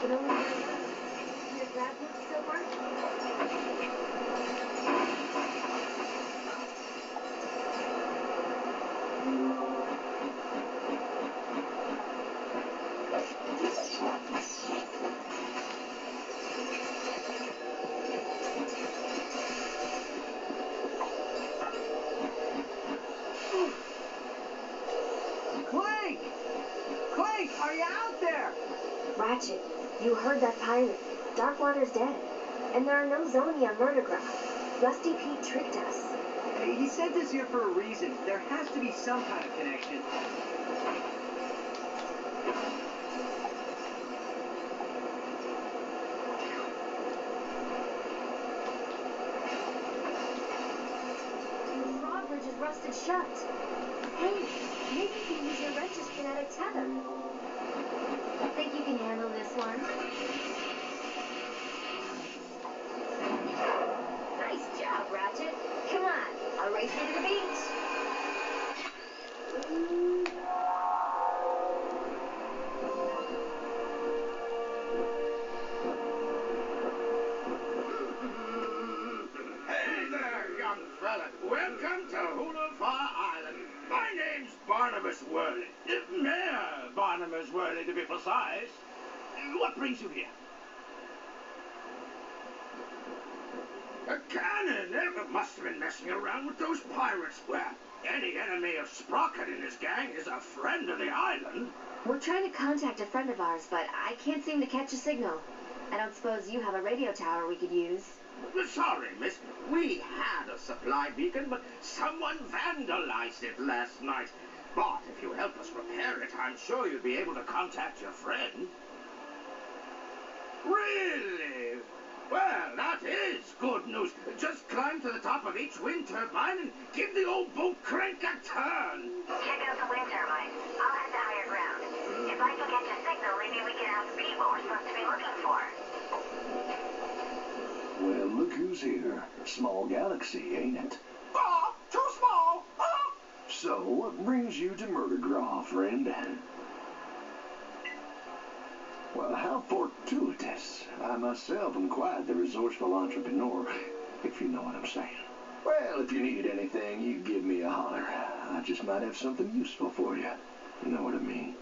but only very little. Your grab hook still work? Clank! Clank, are you out there? Ratchet, you heard that pirate. Darkwater's dead. And there are no Zoni on Murdergraph. Rusty Pete tricked us. Hey, he sent us here for a reason. There has to be some kind of connection. The drawbridge is rusted shut. Hey, maybe you can use your wrench's kinetic tether. Think you can handle this one? Nice job, Ratchet. Come on, I'll race you to the beach. Hey there, young fella. Welcome to Hula-Fa Island. My name's Barnabas Worley. Mayor Barnabas Worley, to be precise. What brings you here? A cannon! It must have been messing around with those pirates. Well, any enemy of Sprocket and his gang is a friend of the island. We're trying to contact a friend of ours, but I can't seem to catch a signal. I don't suppose you have a radio tower we could use. Sorry, miss. We had a supply beacon, but someone vandalized it last night. But if you help us repair it, I'm sure you'll be able to contact your friend. Really? Well, that is good news. Just climb to the top of each wind turbine and give the old boat crank a turn. Check out the wind turbine. I'll head to higher ground. If I can catch a signal, maybe we can outspeed what we're supposed to be looking for. Well, look who's here. Small galaxy, ain't it? Ah, too small. Ah. So, what brings you to Murdergraw, friend? Well, how fortuitous. I myself am quite the resourceful entrepreneur, if you know what I'm saying. Well, if you need anything, you give me a holler. I just might have something useful for you. You know what I mean?